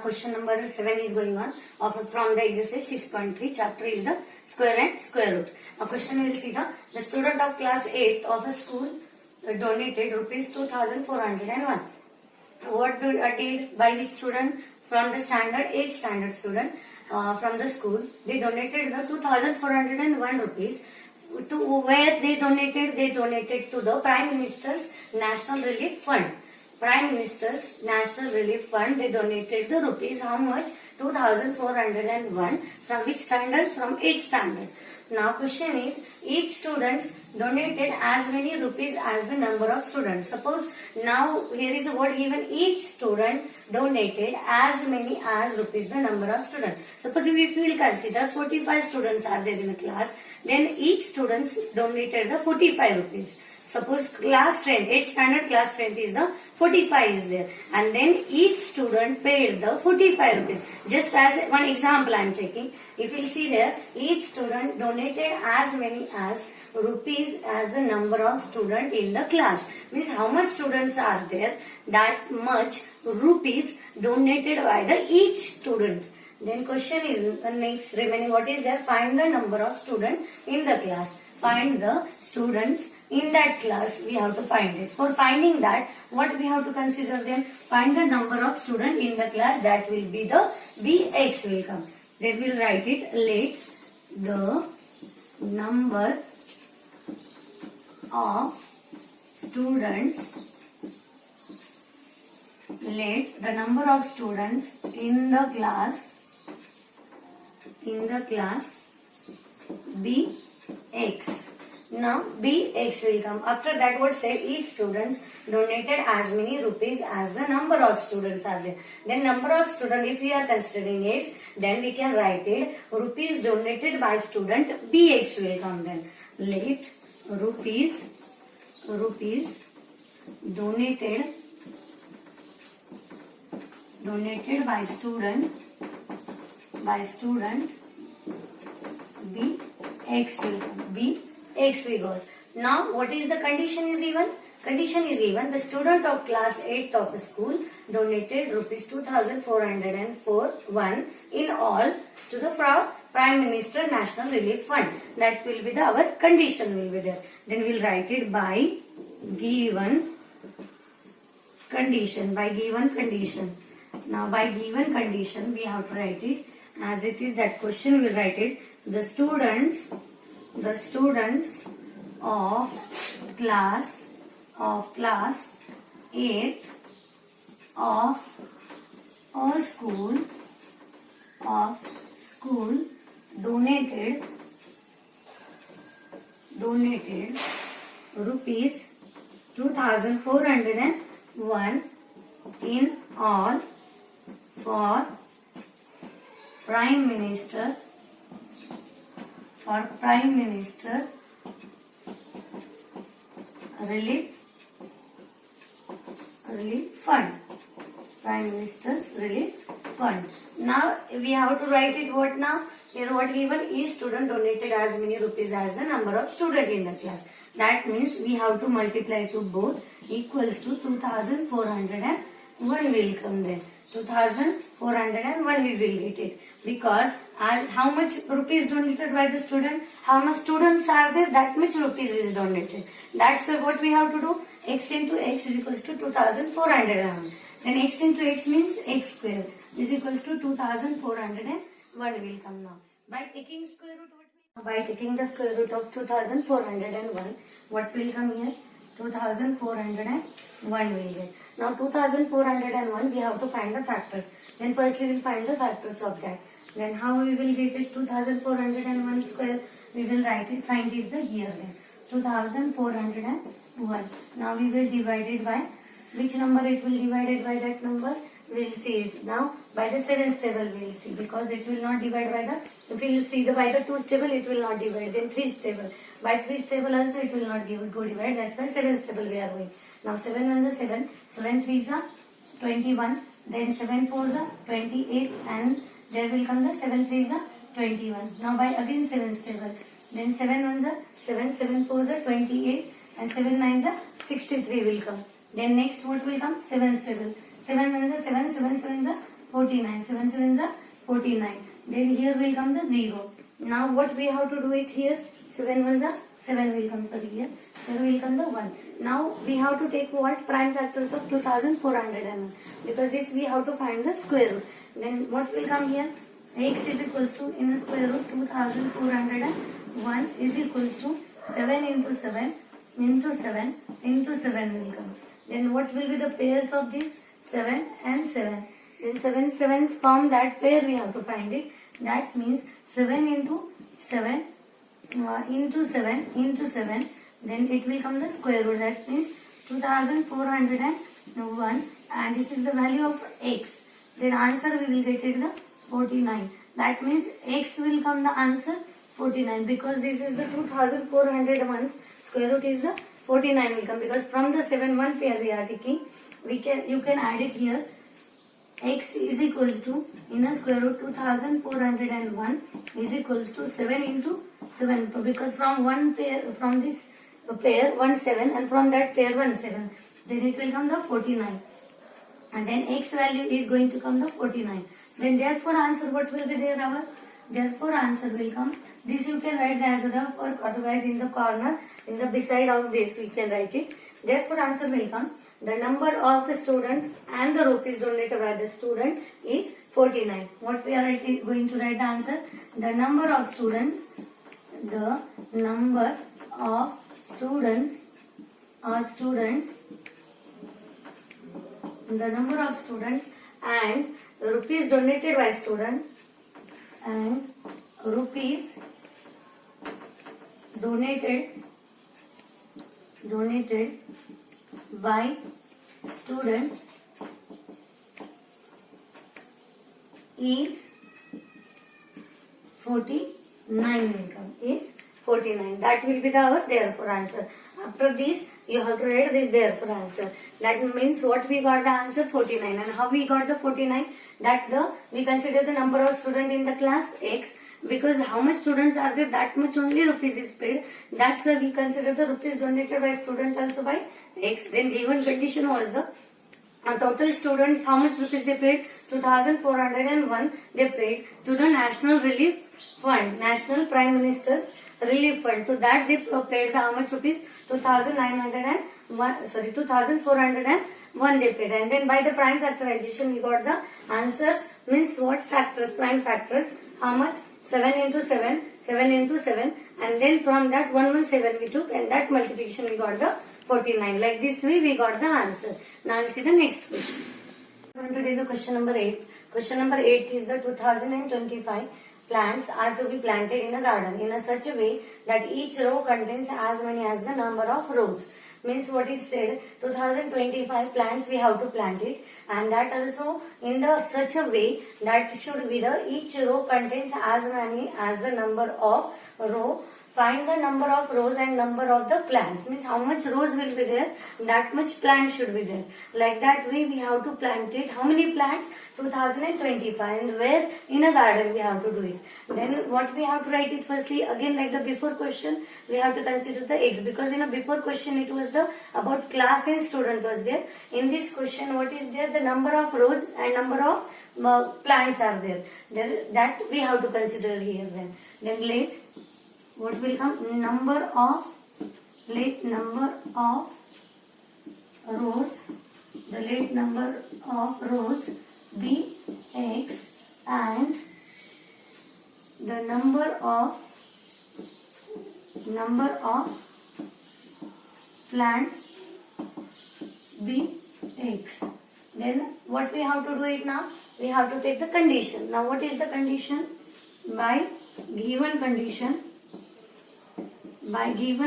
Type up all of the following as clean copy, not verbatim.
question number 7 is going on from the exercise 6.3. Chapter is the square and square root. Now question we will see the student of class 8 of a school donated rupees 2401. What did by which student from the standard 8 standard student from the school? They donated the 2401 rupees. To where they donated? They donated to the Prime Minister's National Relief Fund. Prime Minister's National Relief Fund, they donated the rupees, how much? 2401. From which standard? From 8th standard. Now question is, each student donated as many rupees as the number of students. Suppose now here is a word given, each student donated as many as rupees the number of students. Suppose if we will consider 45 students are there in the class, then each student donated the 45 rupees. Suppose class strength, 8th standard class strength is the 45 is there, and then each student paid the 45 rupees. Just as one example I am taking, if you see there, each student donated as many as rupees as the number of students in the class. Means how much students are there, that much rupees donated by the each student. Then question is the next remaining, what is there? Find the number of students in the class. Find the students in that class, we have to find it. For finding that, what we have to consider then? Find the number of students in the class, that will be the Bx will come. Then we will write it, let the number of students, let the number of students in the class be x. Now Bx will come. After that what say? Each students donated as many rupees as the number of students are there. Then number of students, if we are considering x, then we can write it rupees donated by student, Bx will come then. Let rupees donated by student Bx will come. Bx we got. Now what is the condition is given? Condition is given, the student of class 8th of a school donated rupees 2401 in all to the Prime Minister National Relief Fund. That will be the our condition will be there. Then we will write it by given condition. Now by given condition we have to write it as it is, that question we will write it, the students of class 8 of a school donated rupees 2401 in all for Prime Minister Relief Fund. Prime Minister's Relief Fund. Now we have to write it what now? Here what given is student donated as many rupees as the number of student in the class. That means we have to multiply to both, equals to 2401 will come there. 2401 we will get it. Because as how much rupees donated by the student, how much students are there, that much rupees is donated. That's why what we have to do, x into x is equals to 2401. Then x into x means x square is equals to 2401 will come now. By taking the square root of 2401, what will come here? 2401 will get. Now 2401 we have to find the factors. Then firstly we will find the factors of that. Then how we will get it? 2401 square, we will write it, find it the here then. 2401. Now we will divide it by which number it will divided by that number? We will see it now by the 7th table we will see, because it will not divide by the, if we will see the by the 2's table it will not divide, then 3's table. By 3's table also it will not go divide, that's why 7th table we are going. Now 7 1 is 7, 7 3 are 21, then 7 4 are 28, and there will come the 7 3 are 21. Now by again 7th table, then 7 1 are 7, 7 4 are 28, and 7 9 are 63 will come. Then next what will come? 7th table. 7 1 is 7, 7 7 is 49. 7 sevens are 49. Then here will come the 0. Now what we have to do it here? 7 ones are 7 will come, sorry, here. Here will come the 1. Now we have to take what? Prime factors of 2401. Because this we have to find the square root. Then what will come here? X is equals to, in the square root, 2401 is equals to 7 into 7 into 7 into 7 will come. Then what will be the pairs of this? 7 and 7. Then 7 sevens form that pair, we have to find it. That means 7 into 7 into 7 into 7. Then it will come the square root. That means 2401, and this is the value of x. Then answer we will get it the 49. That means x will come the answer 49, because this is the 2401's square root is the 49 will come, because from the 7 1 pair we are taking. You can add it here. X is equals to, in the square root, 2401 is equals to 7 into 7, because from one pair, from this pair 1 7, and from that pair 1 7, then it will come the 49, and then x value is going to come the 49. Then therefore answer what will be there? Our therefore answer will come, this you can write as rough, or otherwise in the corner, in the beside of this we can write it. Therefore answer will come, the number of the students and the rupees donated by the student is 49. What we are going to write the answer? The number of students, the number of students, the number of students and rupees donated by student, and rupees donated by student is 49 will come, is 49. That will be the our therefore answer. After this you have to write this therefore answer. That means what we got the answer 49. And how we got the 49? That we consider the number of students in the class x, because how much students are there, that much only rupees is paid. That's why we consider the rupees donated by student also by x. Then given condition was the total students, how much rupees they paid? 2401 they paid to the National Relief Fund, National Prime Minister's Relief Fund. To that they paid the how much rupees? 2401 they paid. And then by the prime factorization we got the answers, means what factors? Prime factors. How much? 7 into 7, 7 into 7, and then from that 117 we took, and that multiplication we got the 49. Like this way we got the answer. Now we see the next question. We are going to do the question number 8. Question number 8 is the 2025 plants are to be planted in a garden in a such a way that each row contains as many as the number of rows. Means what is said, 2025 plants we have to plant it, and that also in the such a way that should be the each row contains as many as the number of row. Find the number of rows and number of the plants. Means how much rows will be there, that much plants should be there. Like that way we have to plant it. How many plants? 2025. And where? In a garden we have to do it. Then what we have to write it? Firstly, again like the before question, we have to consider the x, because in a before question it was the about class and student was there. In this question what is there? The number of rows and number of plants are there. That we have to consider here. Then let what will come? Let number of rows, the let number of rows be x, and the number of plants be x. Then what we have to do it now? We have to take the condition. Now what is the condition? By given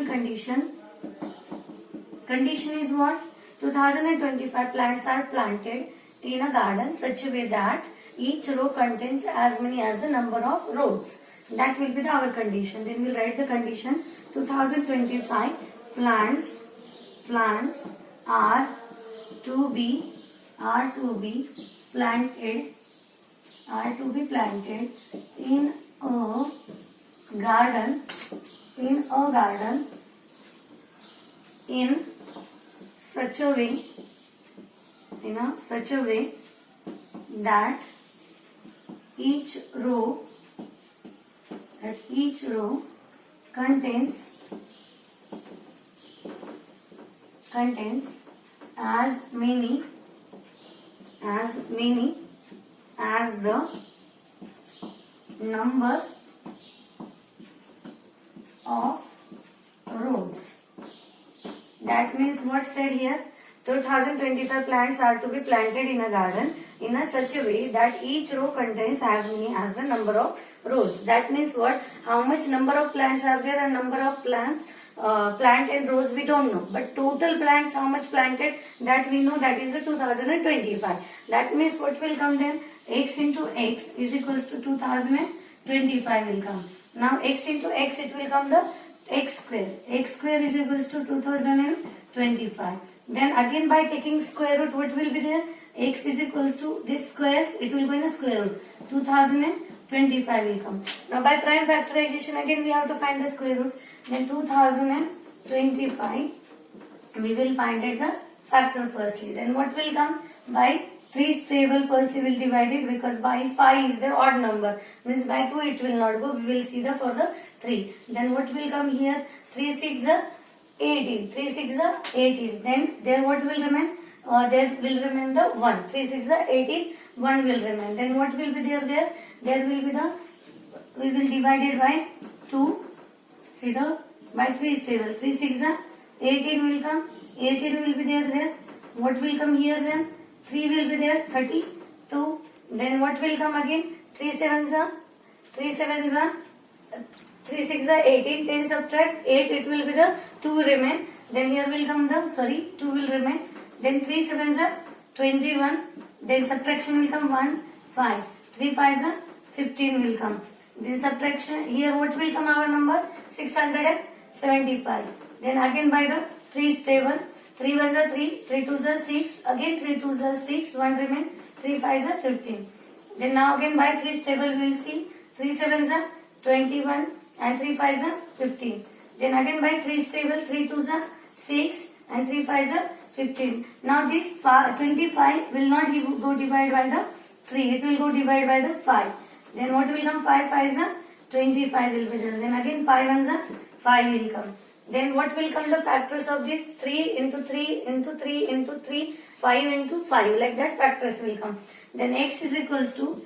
condition, condition is what? 2025 plants are planted in a garden such a way that each row contains as many as the number of rows. That will be our condition. Then we'll write the condition. 2025 plants are to be planted in a garden in such a way that each row contains as many as the number of rows. That means what said here? 2025 plants are to be planted in a garden in a such a way that each row contains as many as the number of rows. That means what? How much number of plants are there and number of plants plant in rows we don't know. But total plants how much planted that we know, that is a 2025. That means what will come then? X into X is equals to 2025 will come. Now X into X it will come the X square. X square is equals to 2025. Then again by taking square root what will be there? X is equals to this squares, it will go in a square root. 2025 will come. Now by prime factorization again we have to find the square root. Then 2025 we will find it the factor firstly. Then what will come? By 3's table firstly will divide it, because by 5 is the odd number. Means by 2 it will not go. We will see the for the 3. Then what will come here? 3 6 are 18. 3 6 are 18. Then there what will remain? There will remain the 1. 3 6 are 18. 1 will remain. Then what will be there? There will be the, we will divide it by 2. See the, by 3's table. 3 6 are 18 will come. 18 will be there. What will come here then? 3 will be there. 32. Then what will come again? 3 7s are 3 6 are 18. 10 subtract 8, it will be the 2 remain. Then here will come the, 2 will remain. Then 3 7s are 21. Then subtraction will come 1, 5. 3 5s are 15 will come. Then subtraction, here what will come our number? 675. Then again by the 3's table, 3 1s are 3, 3 2s are 6, again 3 2s are 6, 1 remain, 3 5s are 15. Then now again by 3's table we will see 3 7s are 21 and 3 5s are 15. Then again by 3's table 3 2s are 6 and 3 5s are 15. Now this 25 will not go divided by the 3, it will go divided by the 5. Then what will come? 5 5s are 25 will be there. Then again 5 1s are 5 will come. Then what will come the factors of this? 3 into 3 into 3 into 3, 5 into 5. Like that factors will come. Then x is equals to,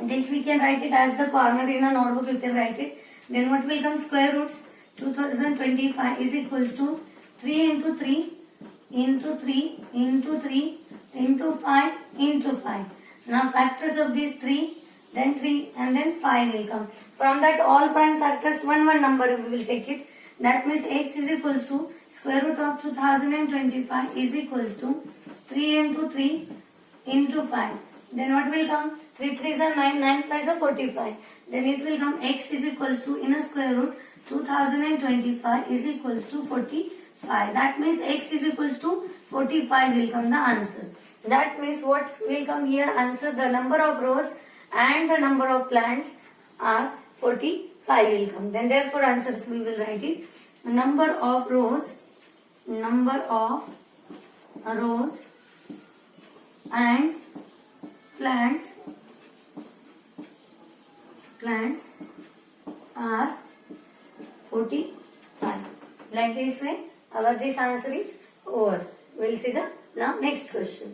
this we can write it as the corner in a notebook, you can write it. Then what will come? Square roots. 2025 is equals to 3 into 3 into 3 into 3 into 5 into 5. Now factors of these 3, then 3 and then 5 will come. From that all prime factors one number we will take it. That means x is equals to square root of 2025 is equals to 3 into 3 into 5. Then what will come? 3 3s are 9, 9 5s are 45. Then it will come x is equals to, in a square root, 2025 is equals to 45. That means x is equals to 45 will come the answer. That means what will come here? Answer, the number of rows and the number of plants are 45 will come. Then therefore answers we will write it. Number of rows and plants are 45. Like this way, our this answer is over. We'll see the now next question.